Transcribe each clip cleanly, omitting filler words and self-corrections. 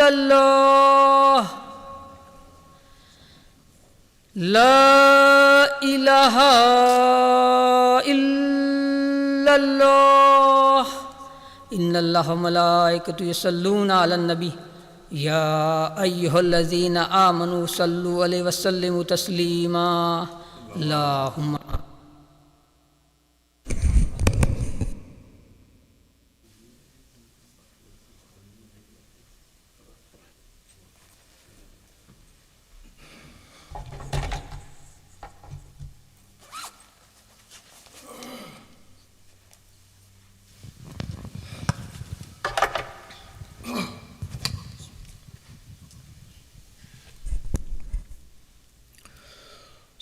illallah. La ilaha illallah. Inna Allaha wa malaikatu yusalluna ala nabi. Ya ayyuhallazina amanu sallu alayhi wa sallimu taslima. Allahumma.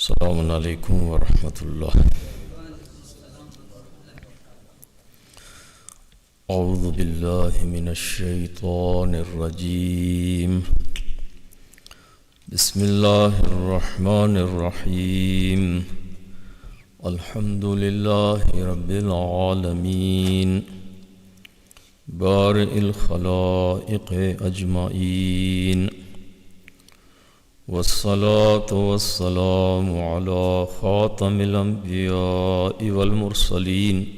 Assalamu alaikum wa rahmatullah. A'udhu billahi minash shaitanir rajim. Bismillahir rahmanir rahim. Alhamdulillahi rabbil alamin. Bari'il khalaiqi ajma'in. والصلاة والسلام على خاتم الأنبياء والمرسلين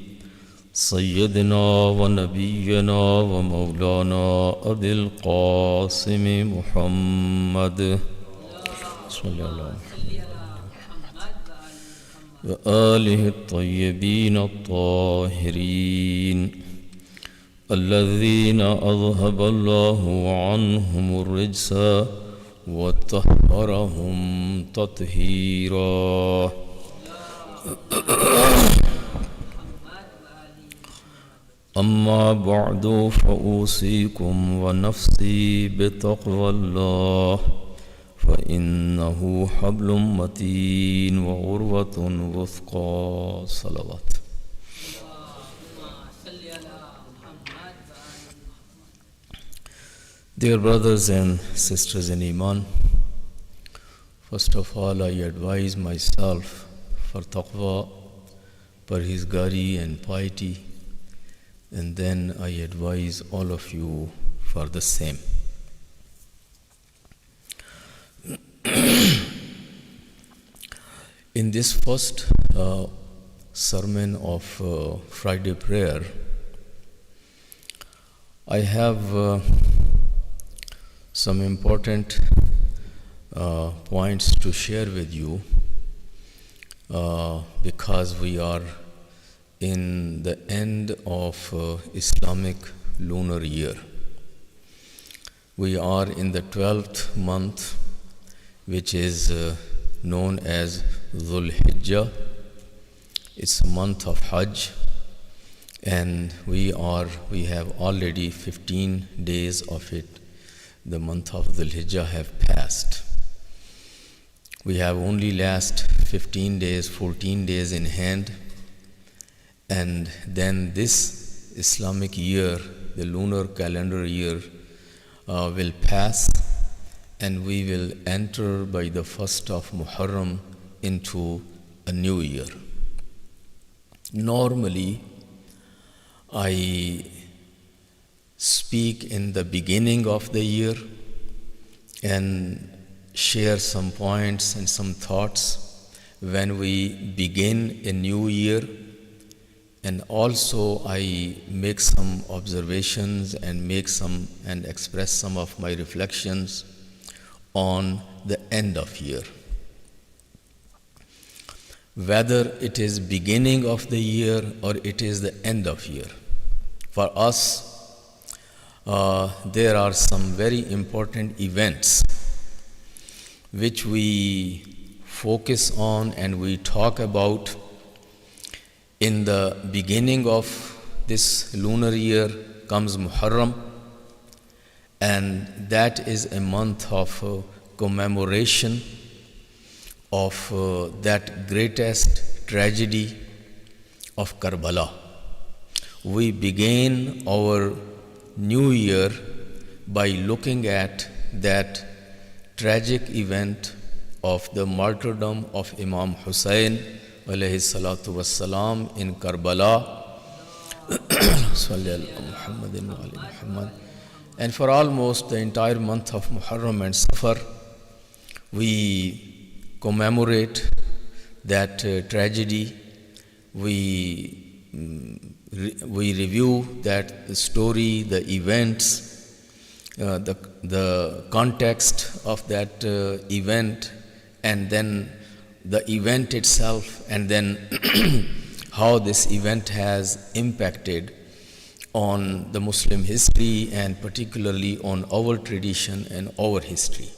سيدنا ونبينا ومولانا أبي القاسم محمد صلى الله عليه وسلم وآله الطيبين الطاهرين الذين أذهب الله عنهم الرجس وطهرهم تطهيرا. أما بعد فأوصيكم ونفسي بتقوى الله فإنه حبل متين وعروة وثقى. صلوات. Dear brothers and sisters in Iman, first of all I advise myself for taqwa, parhizgari and piety, and then I advise all of you for the same. In this first sermon of Friday prayer, I have some important points to share with you because we are in the end of Islamic lunar year. We are in the 12th month, which is known as Dhul Hijjah. It's a month of Hajj, and we have already 15 days of it. The month of Dhul Hijjah have passed. We have only last 15 days, 14 days in hand, and then this Islamic year, the lunar calendar year, will pass, and we will enter by the 1st of Muharram into a new year. Normally, I speak in the beginning of the year and share some points and some thoughts when we begin a new year, and also I make some observations and express some of my reflections on the end of year. Whether it is beginning of the year or it is the end of year, for us there are some very important events which we focus on and we talk about. In the beginning of this lunar year comes Muharram, and that is a month of commemoration of that greatest tragedy of Karbala. We begin our new year by looking at that tragic event of the martyrdom of Imam Hussein alayhi salatu wassalam in Karbala. and for almost the entire month of Muharram and Safar, we commemorate that tragedy. We review that story, the events, the context of that event, and then the event itself, and then how this event has impacted on the Muslim history and particularly on our tradition and our history.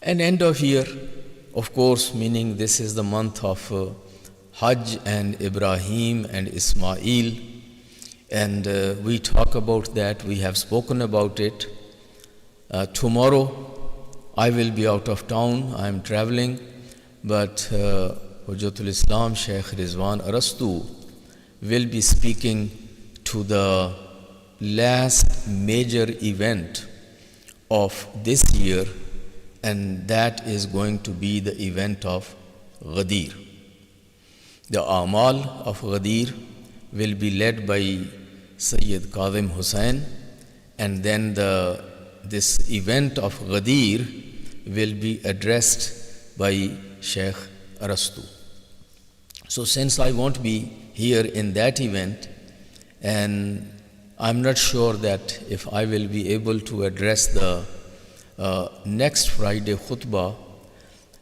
And end of year, of course, meaning this is the month of Hajj and Ibrahim and Ismail, and we talk about that, we have spoken about it. Tomorrow I will be out of town, I am traveling, but Hujjatul Islam Shaykh Rizwan Arastu will be speaking to the last major event of this year, and that is going to be the event of Ghadir. The Amal of Ghadir will be led by Sayyid Kazim Hussain, and then this event of Ghadir will be addressed by Shaykh Arastu. So since I won't be here in that event, and I'm not sure that if I will be able to address the next Friday khutbah,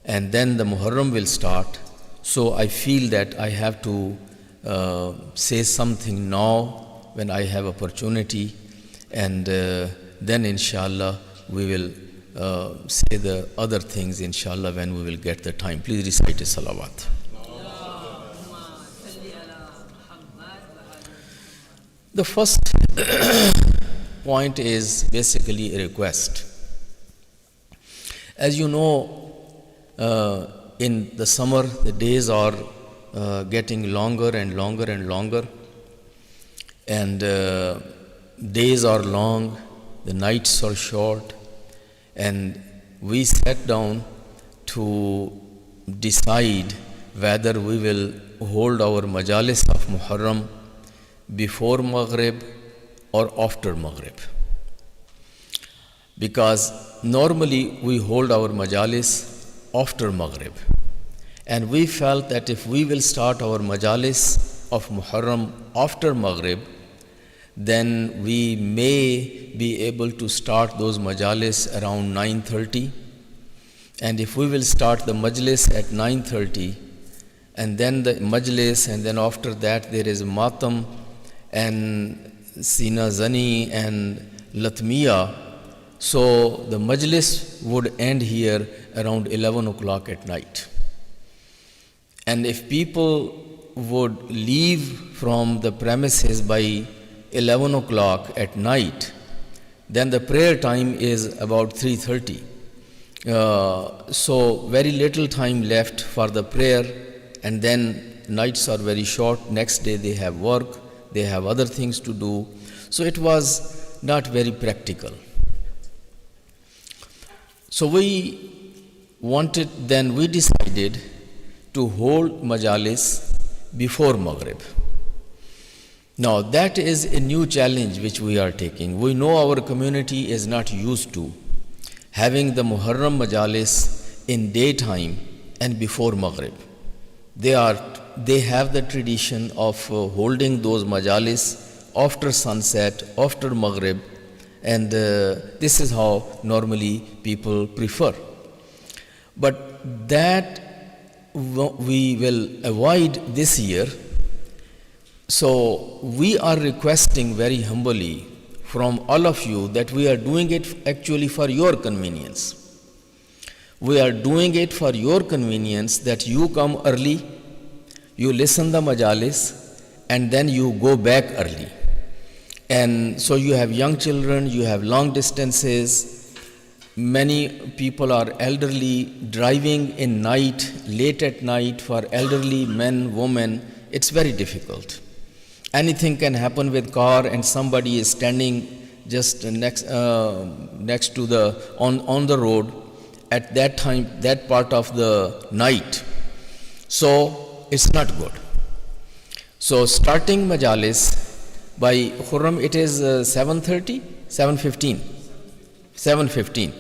and then the Muharram will start, so I feel that I have to say something now when I have opportunity, and then inshallah we will say the other things inshallah when we will get the time. Please recite a salawat. The first point is basically a request. As you know, in the summer the days are getting longer and longer and longer, and days are long, the nights are short, and we sat down to decide whether we will hold our majalis of Muharram before Maghrib or after Maghrib. Because normally we hold our majalis after Maghrib, and we felt that if we will start our majalis of Muharram after Maghrib, then we may be able to start those majalis around 9:30, and if we will start the majlis at 9:30, and then the majlis, and then after that there is matam and Sina Zani and Latmiya, so the majlis would end here around 11 o'clock at night. And if people would leave from the premises by 11 o'clock at night, then the prayer time is about 3:30. So very little time left for the prayer, and then nights are very short. Next day they have work, they have other things to do. So it was not very practical. So we decided to hold majalis before Maghrib. Now that is a new challenge which we are taking. We know our community is not used to having the Muharram majalis in daytime and before Maghrib. They have the tradition of holding those majalis after sunset, after Maghrib, and this is how normally people prefer. But that we will avoid this year. So we are requesting very humbly from all of you that we are doing it actually for your convenience. We are doing it for your convenience, that you come early, you listen the majalis, and then you go back early. And so you have young children, you have long distances, many people are elderly, driving in night, late at night for elderly men, women, it's very difficult. Anything can happen with car, and somebody is standing just next to the on the road at that time, that part of the night. So it's not good. So starting majalis By Khurram it is 7:30, 7:15. 7:15.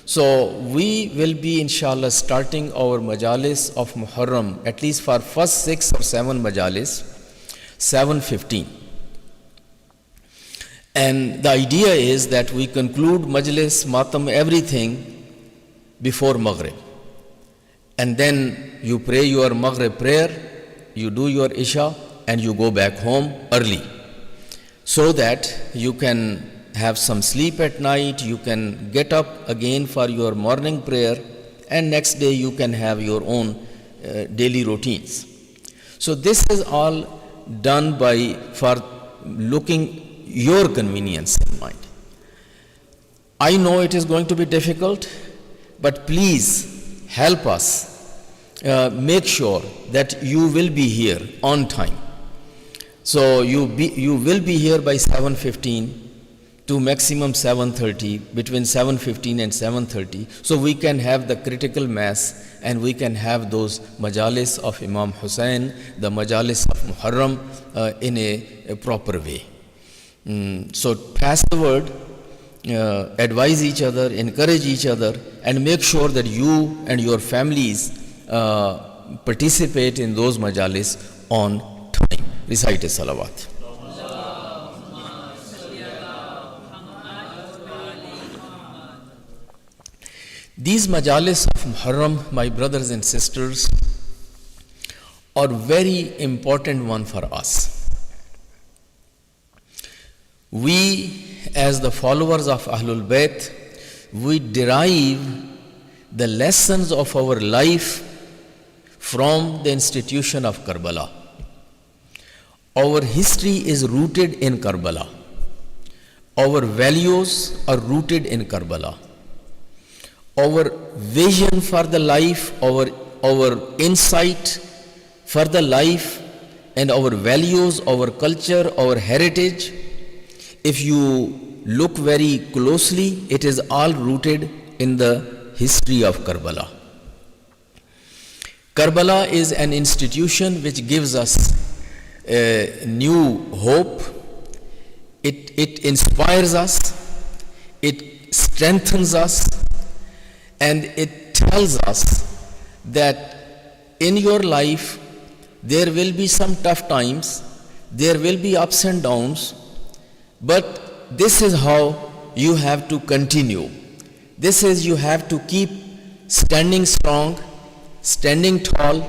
So we will be inshallah starting our majalis of Muharram, at least for first 6 or 7 majalis, 7:15. And the idea is that we conclude majlis, matam, everything before Maghrib. And then you pray your Maghrib prayer, you do your Isha, and you go back home early, so that you can have some sleep at night, you can get up again for your morning prayer, and next day you can have your own daily routines. So this is all done for looking your convenience in mind. I know it is going to be difficult, but please help us. Make sure that you will be here on time. So you will be here by 7:15 to maximum 7:30, between 7:15 and 7:30, so we can have the critical mass and we can have those majalis of Imam Hussain, the majalis of Muharram in a proper way. So pass the word, advise each other, encourage each other, and make sure that you and your families participate in those majalis on time. Recite a salawat. These majalis of Muharram, my brothers and sisters, are very important one for us. We, as the followers of Ahlul Bayt, we derive the lessons of our life from the institution of Karbala. Our history is rooted in Karbala. Our values are rooted in Karbala. Our vision for the life, our insight for the life, and our values, our culture, our heritage, if you look very closely, it is all rooted in the history of Karbala. Karbala is an institution which gives us a new hope. It inspires us, it strengthens us, and it tells us that in your life there will be some tough times, there will be ups and downs, but this is how you have to continue. This is, you have to keep standing strong, standing tall,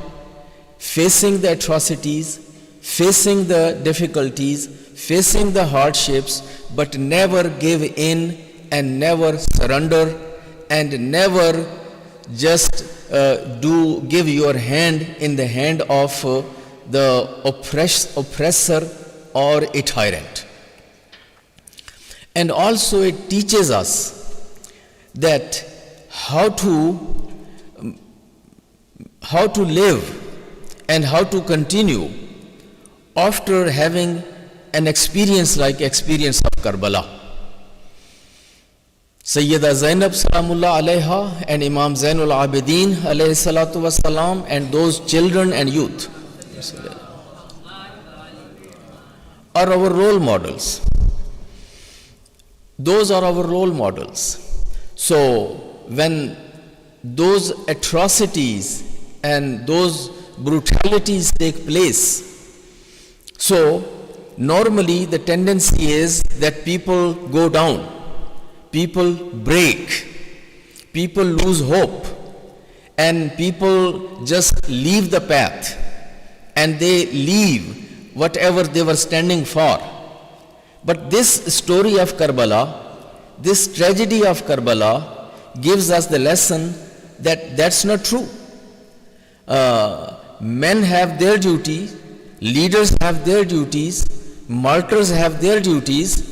facing the atrocities, facing the difficulties, facing the hardships, but never give in and never surrender, and never just give your hand in the hand of the oppressor or a tyrant. And also it teaches us that how to live and how to continue after having an experience like experience of Karbala. Sayyida Zainab Salamullah alayha and Imam Zainul Abidin alayhi salatu wasalam and those children and youth are our role models. Those are our role models. So when those atrocities and those brutalities take place, so normally the tendency is that people go down, people break, people lose hope, and people just leave the path and they leave whatever they were standing for. But this story of Karbala, this tragedy of Karbala, gives us the lesson that that's not true. Men have their duties, leaders have their duties, martyrs have their duties,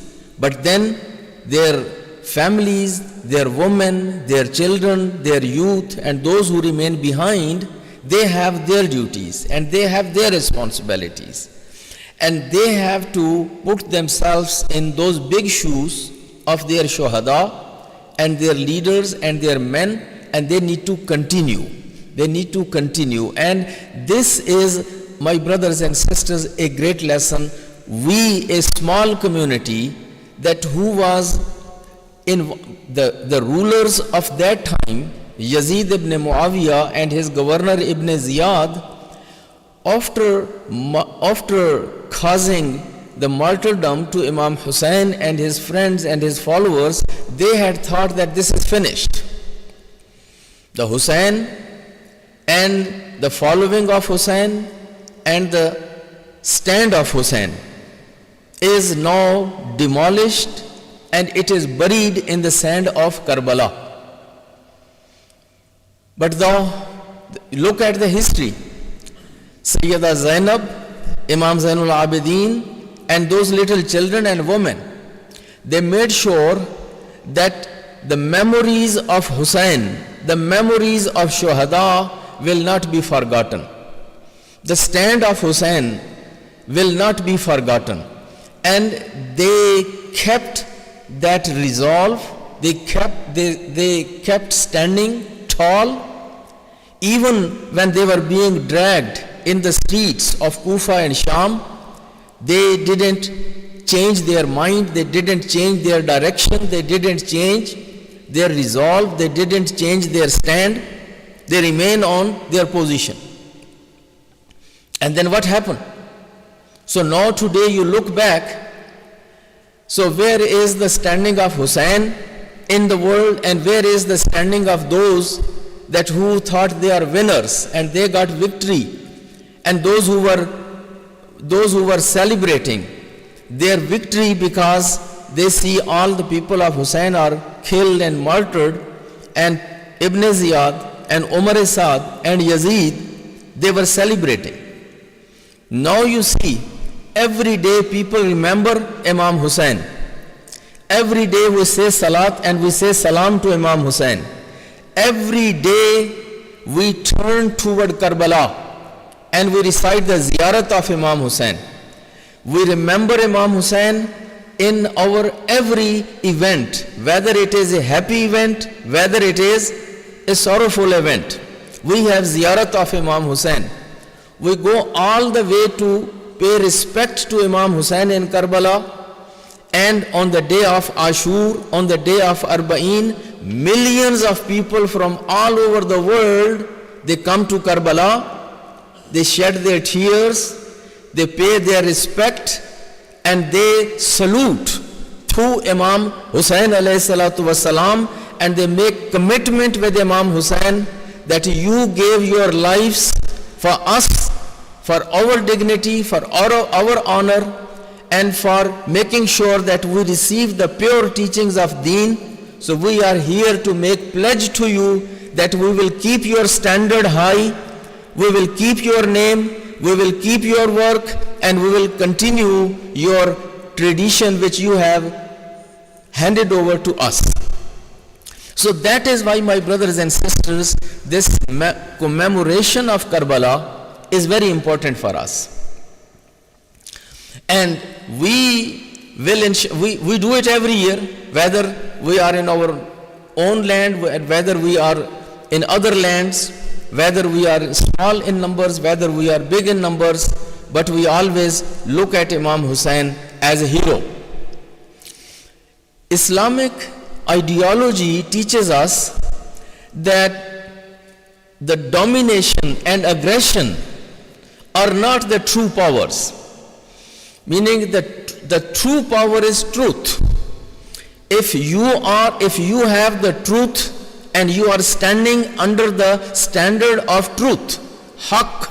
but then their families, their women, their children, their youth, and those who remain behind, they have their duties and they have their responsibilities. And they have to put themselves in those big shoes of their shuhada and their leaders and their men, and they need to continue. They need to continue. And this is, my brothers and sisters, a great lesson we, a small community, that who was in the rulers of that time, Yazid ibn Muawiyah and his governor Ibn Ziyad, after causing the martyrdom to Imam Hussein and his friends and his followers, they had thought that this is finished. The Hussein and the following of Hussein and the stand of Hussein is now demolished and it is buried in the sand of Karbala. But though, look at the history. Sayyida Zainab, Imam Zainul Abidin, and those little children and women, they made sure that the memories of Hussein, the memories of Shuhada will not be forgotten. The stand of Hussein will not be forgotten. And they kept that resolve, they kept standing tall, even when they were being dragged in the streets of Kufa and Sham. They didn't change their mind, they didn't change their direction, they didn't change their resolve, they didn't change their stand, they remain on their position. And then what happened? So now today you look back, so where is the standing of Hussein in the world, and where is the standing of those that who thought they are winners and they got victory, and those who were celebrating their victory because they see all the people of Hussein are killed and martyred, and Ibn Ziyad and Umar Saad and Yazid, they were celebrating. Now you see, every day people remember Imam Hussein. Every day we say salat and we say salam to Imam Hussein. Every day we turn toward Karbala and we recite the ziyarat of Imam Hussein. We remember Imam Hussein in our every event, whether it is a happy event, whether it is a sorrowful event. We have ziyarat of Imam Hussein. We go all the way to pay respect to Imam Hussein in Karbala, and on the day of Ashur, on the day of Arba'in, millions of people from all over the world, they come to Karbala, they shed their tears, they pay their respect, and they salute to Imam Hussein alayhi salatu wasalam, and they make commitment with Imam Hussein that you gave your lives for us, for our dignity, for our honor, and for making sure that we receive the pure teachings of Deen. So we are here to make pledge to you that we will keep your standard high, we will keep your name, we will keep your work, and we will continue your tradition which you have handed over to us. So that is why, my brothers and sisters, this commemoration of Karbala is very important for us. And we do it every year, whether we are in our own land, whether we are in other lands, whether we are small in numbers, whether we are big in numbers, but we always look at Imam Hussein as a hero. Islamic ideology teaches us that the domination and aggression are not the true powers, meaning that the true power is truth. If you have the truth and you are standing under the standard of truth, haqq,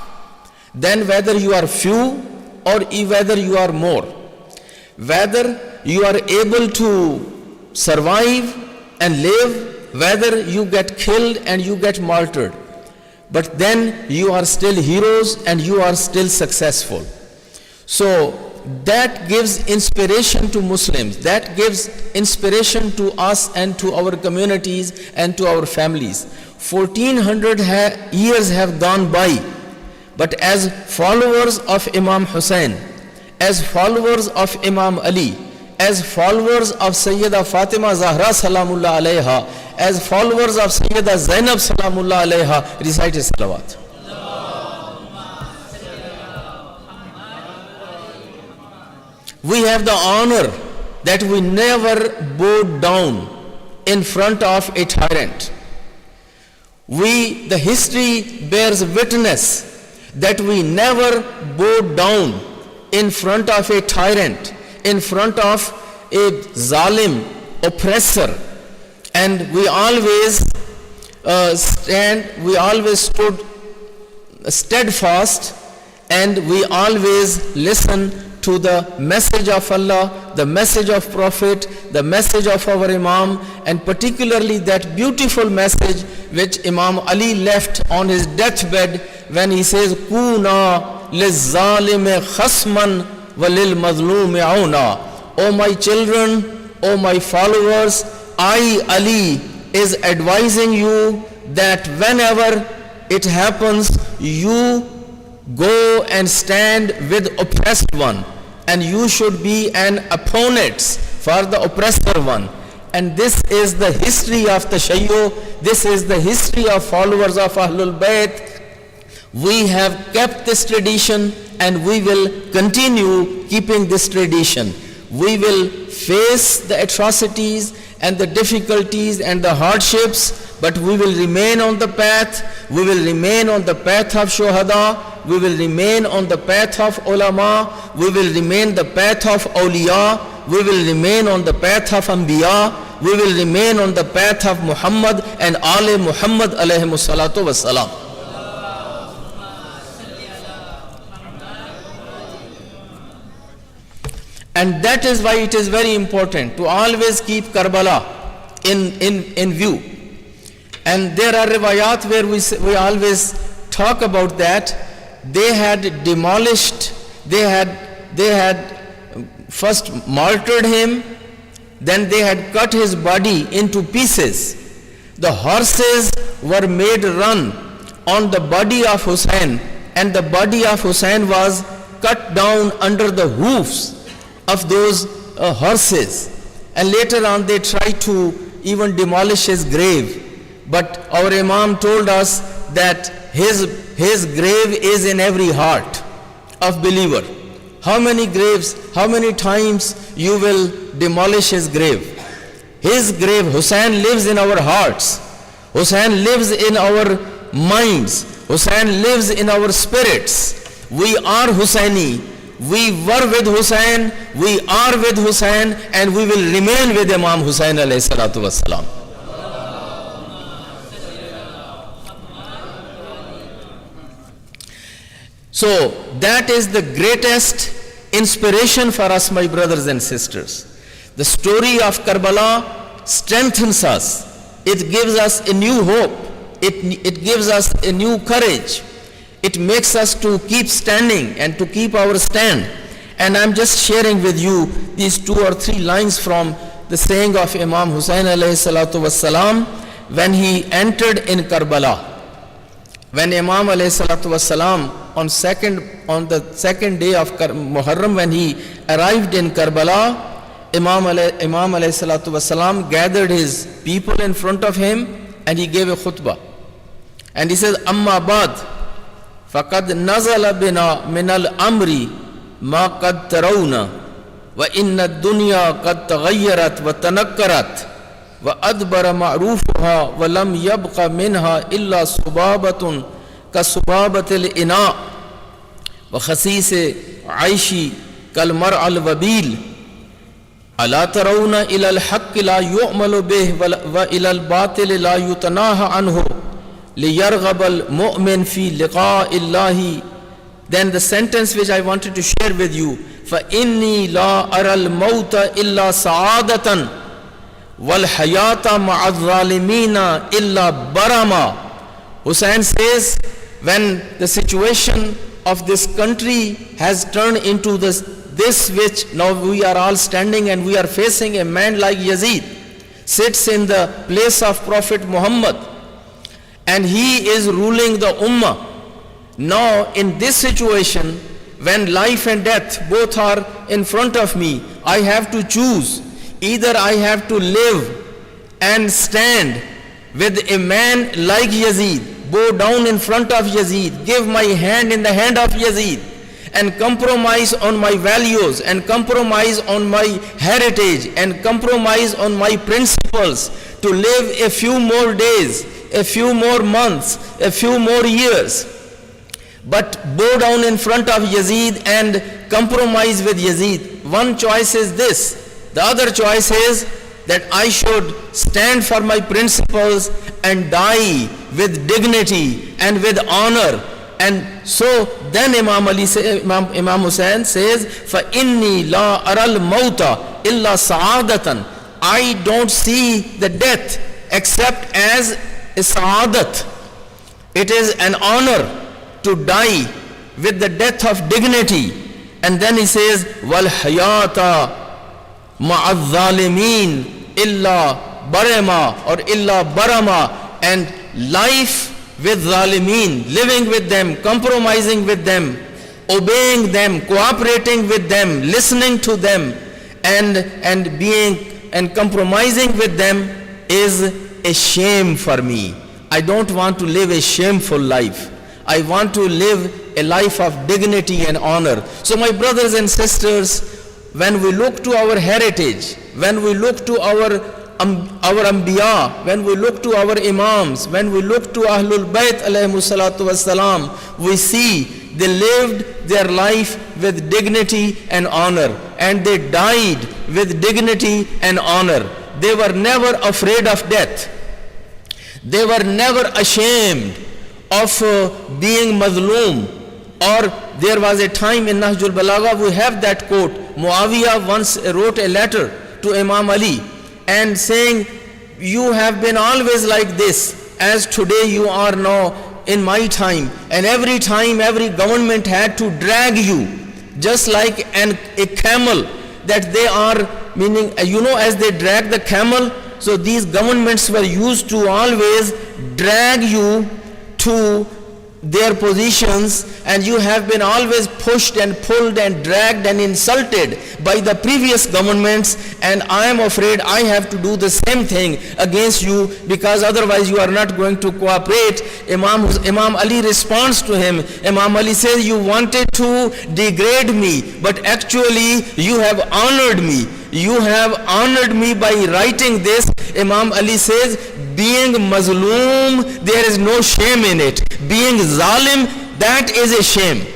then whether you are few or whether you are more, whether you are able to survive and live, whether you get killed and you get martyred, but then you are still heroes and you are still successful. So that gives inspiration to Muslims, that gives inspiration to us and to our communities and to our families. 1400 years have gone by, but as followers of Imam Hussein, as followers of Imam Ali, as followers of Sayyida Fatima Zahra Salamullah Alayha, as followers of Sayyida Zainab Salamullah Alayha, recite a salawat. We have the honor that we never bow down in front of a tyrant. The history bears witness that we never bow down in front of a tyrant, in front of a zalim oppressor, and we always stood steadfast, and we always listen to the message of Allah, the message of Prophet, the message of our Imam, and particularly that beautiful message which Imam Ali left on his deathbed when he says, Kuna lizzalime khasman walil mazlumi auna. O my children, O my followers, I, Ali, is advising you that whenever it happens, you go and stand with oppressed one, and you should be an opponent for the oppressor one. And this is the history of the Tashayyu, this is the history of followers of Ahlul Bayt. We have kept this tradition and we will continue keeping this tradition. We will face the atrocities and the difficulties and the hardships, but we will remain on the path. We will remain on the path of Shuhada. We will remain on the path of Ulama. We will remain the path of Awliya. We will remain on the path of Anbiya. We will remain on the path of Muhammad and Ali Muhammad alayhimu salatu wassalam. And that is why it is very important to always keep Karbala in view. And there are riwayat where we always talk about that. They had demolished, they had first martyred him, then they had cut his body into pieces. The horses were made run on the body of Hussein, and the body of Hussein was cut down under the hoofs of those horses. And later on they tried to even demolish his grave. But our Imam told us that his grave is in every heart of believer. How many graves, how many times you will demolish his grave? His grave, Hussein, lives in our hearts. Hussein lives in our minds. Hussein lives in our spirits. We are Husseini. We were with Hussein, we are with Hussein, and we will remain with Imam Hussein alayhi salatu wassalam. So that is the greatest inspiration for us, my brothers and sisters. The story of Karbala strengthens us. It gives us a new hope. It gives us a new courage. It makes us to keep standing and to keep our stand. And I'm just sharing with you these 2 or 3 lines from the saying of Imam Hussein alayhi salatu wassalam when he entered in Karbala. When Imam alayhi salatu wassalam on the second day of Muharram, when he arrived in Karbala, Imam alayhi salatu wassalam gathered his people in front of him and he gave a khutbah. And he says, Amma ba'd, فَقَدْ نَزَلَ بِنَا مِنَ الْأَمْرِ مَا قَدْ تَرَوْنَا وَإِنَّ الدُّنْيَا قَدْ تَغَيَّرَتْ وَتَنَكَّرَتْ وَأَدْبَرَ مَعْرُوفُهَا وَلَمْ يَبْقَ مِنْهَا إِلَّا صُبَابَةٌ كَصُبَابَةِ الْإِنَاءِ وَخَسِيسِ عَيْشِ كَالْمَرْعَ الْوَبِيلِ أَلَا تَرَوْنَ إِلَى الْحَقِّ لَا يُؤْمَلُ بِهِ وَإِلَى الْبَاطِلِ لَا يُتَنَاهَى عَنْهُ لِيَرْغَبَ الْمُؤْمِنِ فِي لِقَاءِ اللَّهِ. Then the sentence which I wanted to share with you, فَإِنِّي لَا أَرَى الْمَوْتَ إِلَّا سَعَادَةً وَالْحَيَاةَ مَعَ الظَّالِمِينَ إِلَّا بَرَمًا. Hussein says, when the situation of this country has turned into this which now we are all standing and we are facing, a man like Yazid sits in the place of Prophet Muhammad and he is ruling the Ummah. Now in this situation, when life and death both are in front of me, I have to choose. Either I have to live and stand with a man like Yazid, bow down in front of Yazid, give my hand in the hand of Yazid, and compromise on my values and compromise on my heritage and compromise on my principles to live a few more days, a few more months, a few more years, but bow down in front of Yazid and compromise with Yazid. One choice is this. The other choice is that I should stand for my principles and die with dignity and with honor. And so then Imam Hussain says, فَإِنِّي لَا أَرَى الْمَوْتَ إِلَّا سَعَادَةً. I don't see the death except as a sa'adat. It is an honor to die with the death of dignity. And then he says, وَالْحَيَاةَ مَعَ الظَّالِمِينَ إِلَّا بَرَمَا or إِلَّا barama, and life with zalimin, living with them, compromising with them, obeying them, cooperating with them, listening to them, and being and compromising with them is a shame for me. I don't want to live a shameful life. I want to live a life of dignity and honor. So my brothers and sisters, when we look to our heritage, when we look to our Anbiya, when we look to our Imams, when we look to Ahlul Bayt alayhimu salatu wassalam, we see they lived their life with dignity and honor, and they died with dignity and honor. They were never afraid of death. They were never ashamed of being mazloom. Or there was a time in Nahjul Balagha, we have that quote, Muawiyah once wrote a letter to Imam Ali and saying, you have been always like this, as today you are now in my time. And every time, every government had to drag you, just like a camel, that they are, meaning, as they drag the camel, so these governments were used to always drag you to their positions, and you have been always pushed and pulled and dragged and insulted by the previous governments, and I am afraid I have to do the same thing against you, because otherwise you are not going to cooperate. Imam Ali responds to him. Imam Ali says, you wanted to degrade me, but actually you have honored me. You have honored me by writing this. Imam Ali says, being mazloom, there is no shame in it. Being zalim, that is a shame.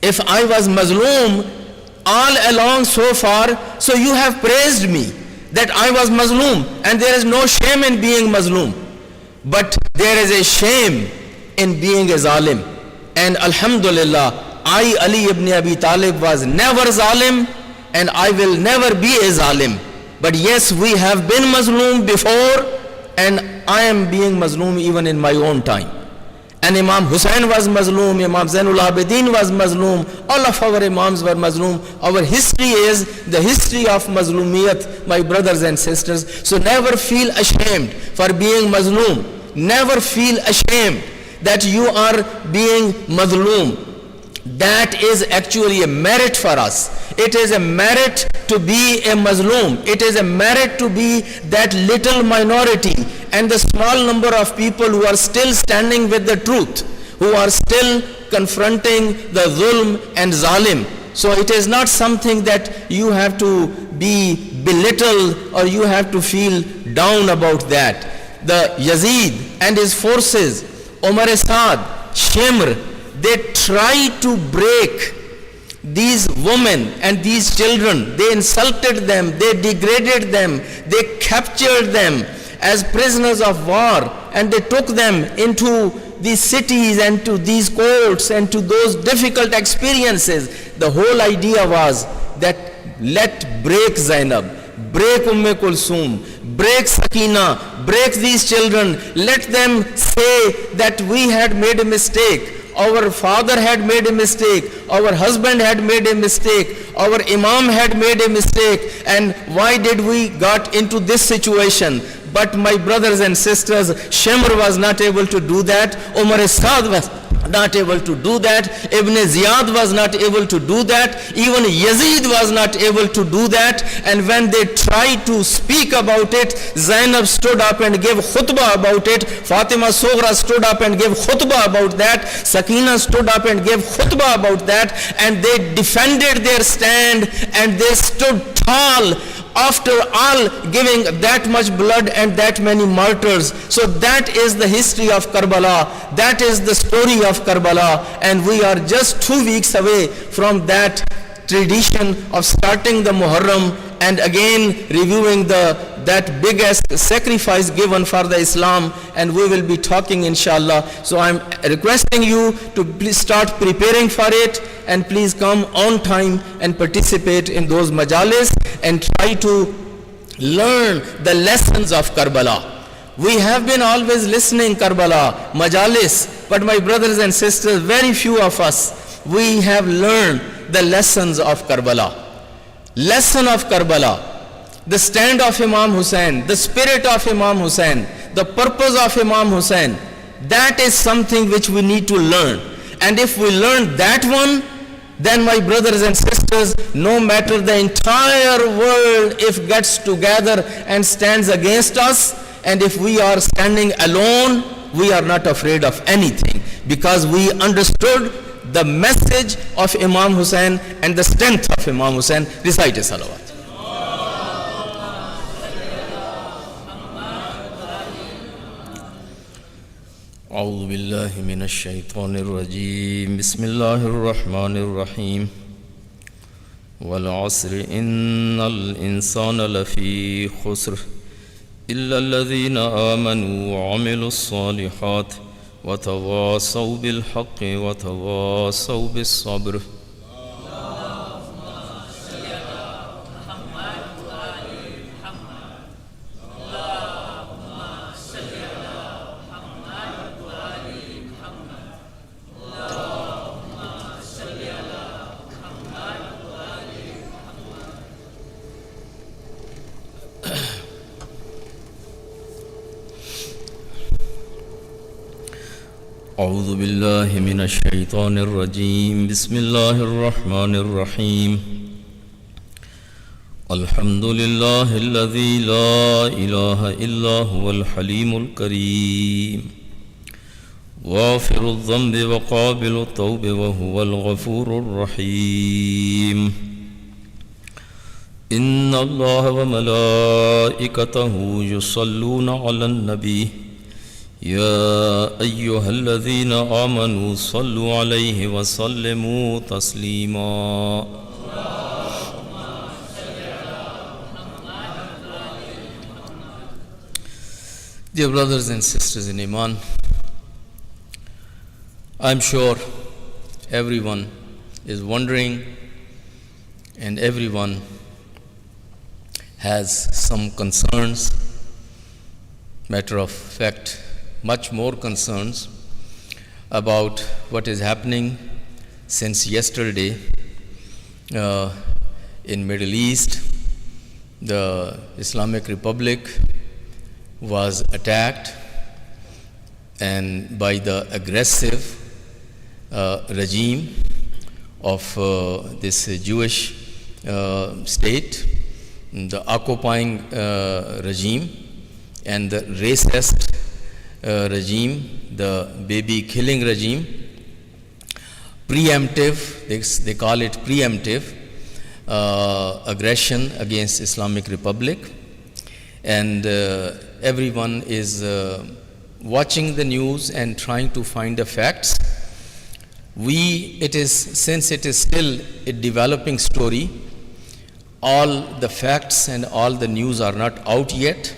If I was mazloom all along so far, so you have praised me that I was mazloom, and there is no shame in being mazloom. But there is a shame in being a zalim. And alhamdulillah, I, Ali ibn Abi Talib, was never zalim, and I will never be a zalim. But yes, we have been mazloom before, and I am being mazloom even in my own time. And Imam Hussain was mazloom, Imam Zainul Abidin was mazloom, all of our Imams were mazloom. Our history is the history of mazloomiyat, my brothers and sisters. So never feel ashamed for being mazloom. Never feel ashamed that you are being mazloom. That is actually a merit for us. It is a merit to be a mazloom. It is a merit to be that little minority and the small number of people who are still standing with the truth, who are still confronting the zulm and zalim. So it is not something that you have to be belittled or you have to feel down about that. The Yazid and his forces, Umar Saad, Shimr, they tried to break these women and these children. They insulted them, they degraded them, they captured them as prisoners of war, and they took them into these cities and to these courts and to those difficult experiences. The whole idea was that let break Zainab, break Kulsum, break Sakina, break these children. Let them say that we had made a mistake. Our father had made a mistake, our husband had made a mistake, our Imam had made a mistake, and why did we got into this situation? But my brothers and sisters, Shimr was not able to do that. Umar Saad was not able to do that. Ibn Ziyad was not able to do that. Even Yazid was not able to do that. And when they tried to speak about it, Zainab stood up and gave khutbah about it. Fatima Sughra stood up and gave khutbah about that. Sakina stood up and gave khutbah about that. And they defended their stand and they stood tall after all giving that much blood and that many martyrs. So that is the history of Karbala. That is the story of Karbala. And we are just 2 weeks away from that tradition of starting the Muharram and again reviewing that biggest sacrifice given for the Islam, and we will be talking inshallah. So I'm requesting you to please start preparing for it, and please come on time and participate in those majalis and try to learn the lessons of Karbala. We have been always listening Karbala, majalis, but my brothers and sisters, very few of us, we have learned the lessons of Karbala. Lesson of Karbala. The stand of Imam Hussain, the spirit of Imam Hussain, the purpose of Imam Hussain, that is something which we need to learn. And if we learn that one, then my brothers and sisters, no matter the entire world if gets together and stands against us, and if we are standing alone, we are not afraid of anything, because we understood the message of Imam Hussain and the strength of Imam Hussain. Recite a salawat. أعوذ بالله من الشيطان الرجيم بسم الله الرحمن الرحيم والعصر إن الإنسان لفي خسر إلا الذين آمنوا وعملوا الصالحات وتواصوا بالحق وتواصوا بالصبر. أعوذ بالله من الشيطان الرجيم بسم الله الرحمن الرحيم الحمد لله الذي لا إله إلا هو الحليم الكريم غافر الذنب وقابل التوب وهو الغفور الرحيم إن الله وملائكته يصلون على النبي يا أيها الذين آمنوا صلوا عليه وسلموا تسليما. Dear brothers and sisters in Iman, I'm sure everyone is wondering and everyone has some concerns. Matter of fact, much more concerns about what is happening since yesterday in Middle East. The Islamic Republic was attacked and by the aggressive regime of this Jewish state, the occupying regime, and the racist regime, the baby killing regime, preemptive, they call it preemptive aggression against Islamic Republic, and everyone is watching the news and trying to find the facts. Since it is still a developing story, all the facts and all the news are not out yet.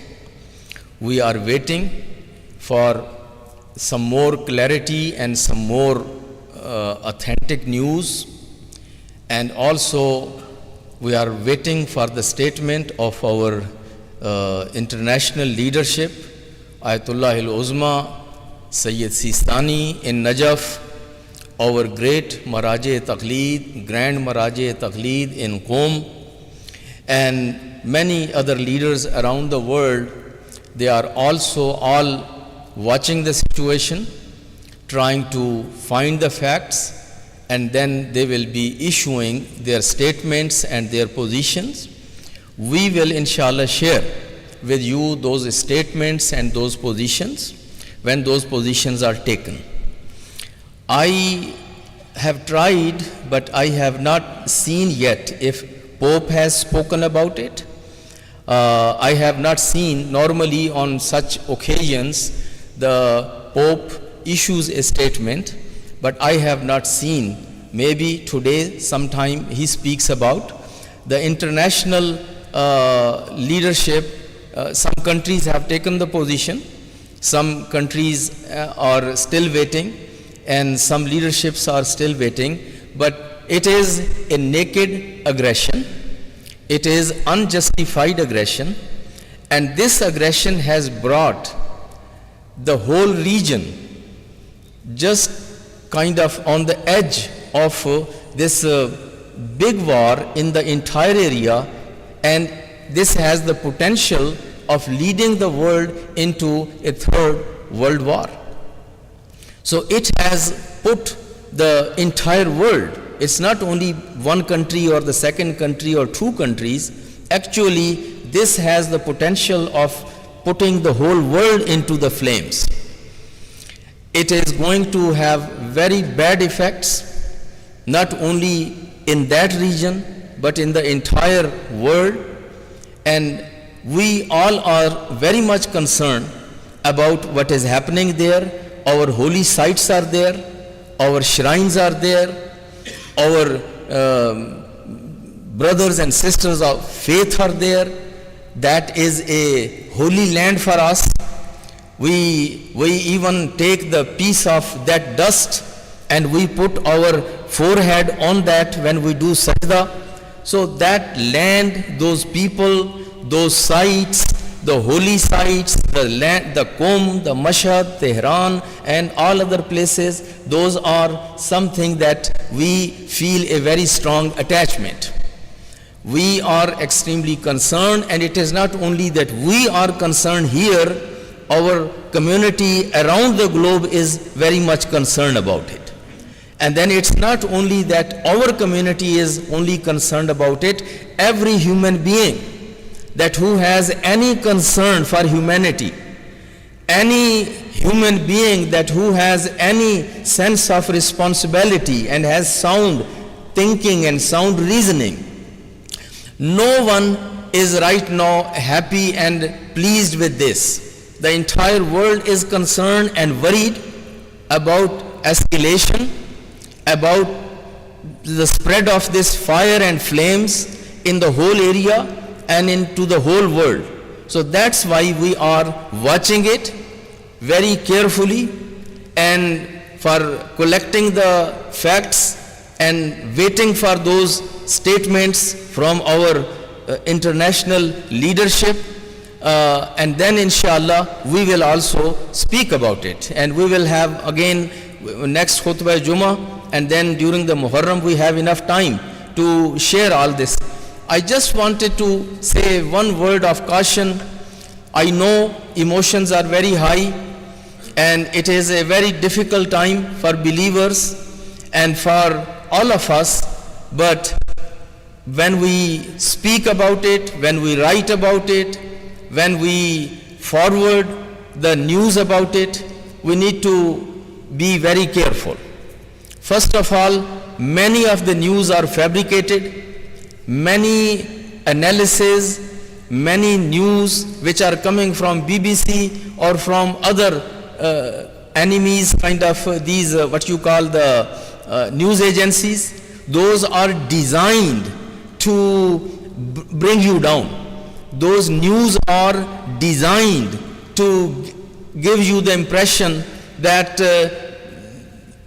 We are waiting for some more clarity and some more authentic news, and also we are waiting for the statement of our international leadership, Ayatollah al-Uzma Sayyid Sistani in Najaf, our great Maraj-e-Taqleed, Grand Maraj-e-Taqleed in Qom, and many other leaders around the world. they are also all watching the situation, trying to find the facts, and then they will be issuing their statements and their positions. We will inshallah share with you those statements and those positions when those positions are taken. I have tried, but I have not seen yet if Pope has spoken about it. I have not seen, normally on such occasions, the Pope issues a statement, but I have not seen. Maybe today sometime he speaks about the international leadership. Some countries have taken the position, some countries are still waiting, and some leaderships are still waiting, but it is a naked aggression. It is unjustified aggression, and this aggression has brought the whole region just kind of on the edge of this big war in the entire area, and this has the potential of leading the world into a third world war. So it has put the entire world, it's not only one country or the second country or two countries, actually this has the potential of putting the whole world into the flames. It is going to have very bad effects, not only in that region, but in the entire world. And we all are very much concerned about what is happening there. Our holy sites are there, our shrines are there, our brothers and sisters of faith are there. That is a holy land for us. We even take the piece of that dust and we put our forehead on that when we do sajda. So that land, those people, those sites, the holy sites, the land, the Qom, the Mashhad, Tehran, and all other places, those are something that we feel a very strong attachment. We are extremely concerned, and it is not only that we are concerned here, our community around the globe is very much concerned about it. And then it's not only that our community is only concerned about it, every human being that who has any concern for humanity, any human being that who has any sense of responsibility and has sound thinking and sound reasoning, no one is right now happy and pleased with this. The entire world is concerned and worried about escalation, about the spread of this fire and flames in the whole area and into the whole world. So that's why we are watching it very carefully and for collecting the facts and waiting for those statements from our international leadership, and then inshallah we will also speak about it, and we will have again next khutbah Jumma, and then during the Muharram we have enough time to share all this. I just wanted to say one word of caution. I know emotions are very high and it is a very difficult time for believers and for all of us, but when we speak about it, when we write about it, when we forward the news about it, we need to be very careful. First of all, many of the news are fabricated. Many analysis, many news which are coming from BBC or from other enemies, kind of these what you call the news agencies, those are designed to bring you down. Those news are designed to give you the impression that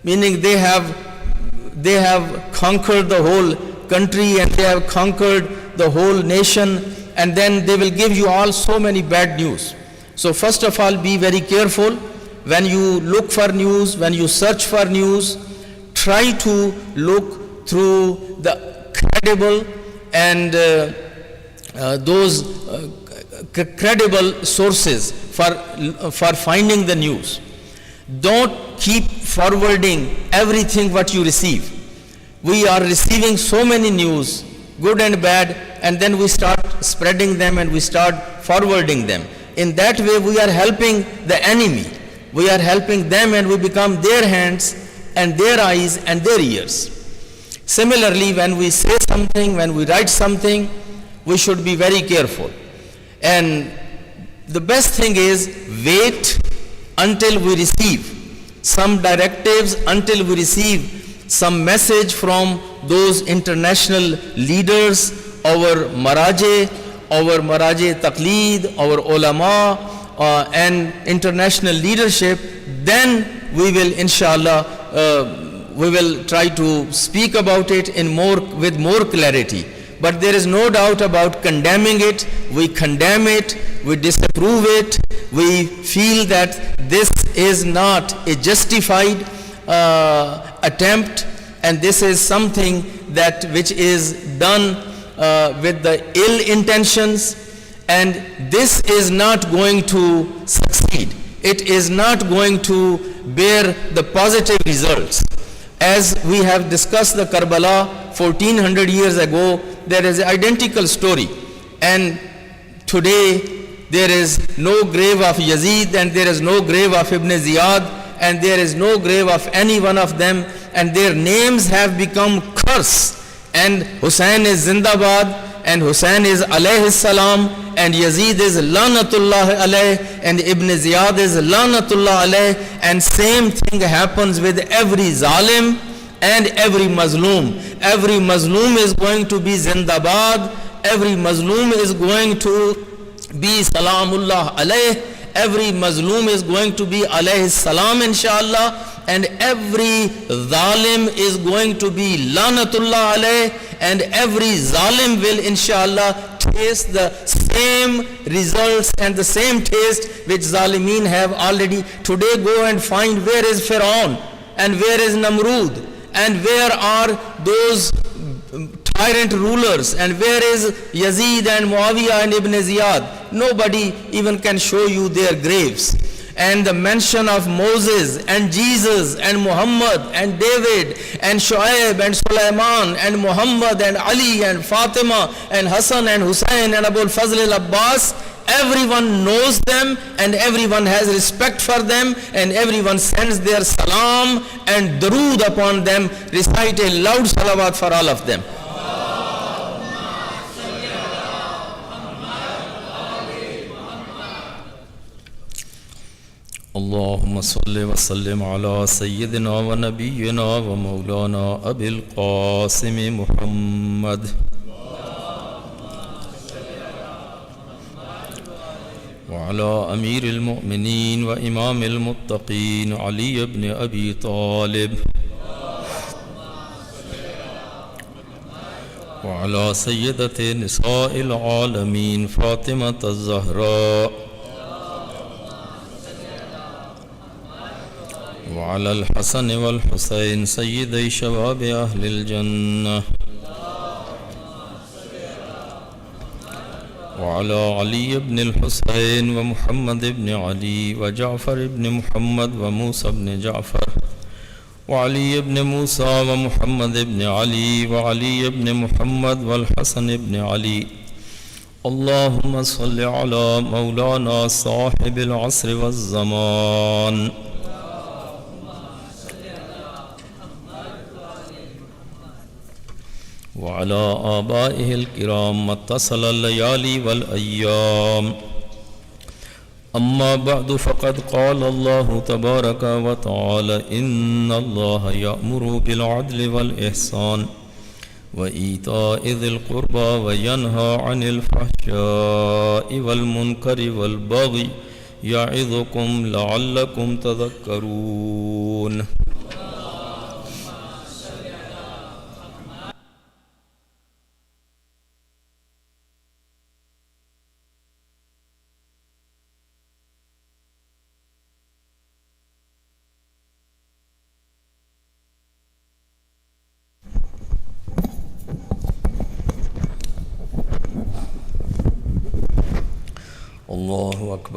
meaning they have conquered the whole country and they have conquered the whole nation, and then they will give you all so many bad news. So first of all, be very careful when you look for news, when you search for news. Try to look through the credible and those credible sources for finding the news. Don't keep forwarding everything what you receive. We are receiving so many news, good and bad, and then we start spreading them and we start forwarding them. In that way we are helping the enemy. We are helping them and we become their hands and their eyes and their ears. Similarly, when we say something, when we write something, we should be very careful. And the best thing is wait until we receive some directives, until we receive some message from those international leaders, our Maraje Taqleed, our ulama, and international leadership. Then we will, inshallah, we will try to speak about it with more clarity. But there is no doubt about condemning it. We condemn it, we disapprove it, we feel that this is not a justified attempt, and this is something which is done with the ill intentions, and this is not going to succeed. It is not going to bear the positive results. As we have discussed the Karbala 1400 years ago, there is an identical story, and today there is no grave of Yazid, and there is no grave of Ibn Ziyad, and there is no grave of any one of them, and their names have become curse. And Hussein is Zindabad, and Hussein is alayhi salam, and Yazid is lanatullah alayh, and Ibn Ziyad is lanatullah alayh, and same thing happens with every zalim and every mazloom. Every mazloom is going to be Zindabad, every mazloom is going to be salamullah alayh, every mazloom is going to be alayhi salam inshallah, and every zalim is going to be lanatullah alayh, and every zalim will inshallah taste the same results and the same taste which zalimeen have already. Today go and find where is Fir'aun and where is Namrud and where are those tyrant rulers, and where is Yazid and Muawiyah and Ibn Ziyad. Nobody even can show you their graves. And the mention of Moses and Jesus and Muhammad and David and Shu'aib and Sulaiman and Muhammad and Ali and Fatima and Hassan and Hussein and Abul Fazl al-Abbas, everyone knows them and everyone has respect for them, and everyone sends their salam and darood upon them. Recite a loud salawat for all of them. اللهم صل وسلم على سيدنا ونبينا ومولانا أبي القاسم محمد وعلى أمير المؤمنين وإمام المتقين علي بن أبي طالب وعلى سيدة نساء العالمين فاطمة الزهراء وعلى الحسن والحسين سيدي شباب أهل الجنة وعلى علي بن الحسين ومحمد بن علي وجعفر بن محمد وموسى بن جعفر وعلي بن موسى ومحمد بن علي وعلي بن محمد والحسن بن علي. اللهم صل على مولانا صاحب العصر والزمان وعلى آبائه الكرام ما اتصل الليالي والأيام. أما بعد، فقد قال الله تبارك وتعالى: إن الله يأمر بالعدل والإحسان وإيتاء ذي القربى وينهى عن الفحشاء والمنكر والبغي يعظكم لعلكم تذكرون.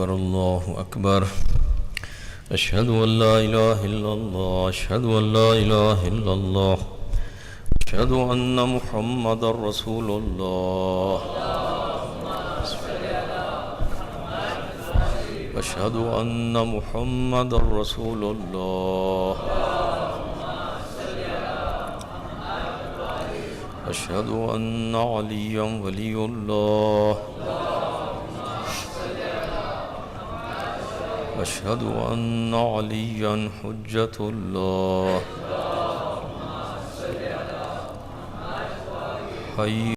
أكبر الله أكبر أشهد أن لا إله إلا الله أشهد أن لا إله إلا الله أشهد أن محمد رسول الله أشهد أن محمد رسول الله أشهد أن عليا ولي الله أشهد أن عليا حجة الله حي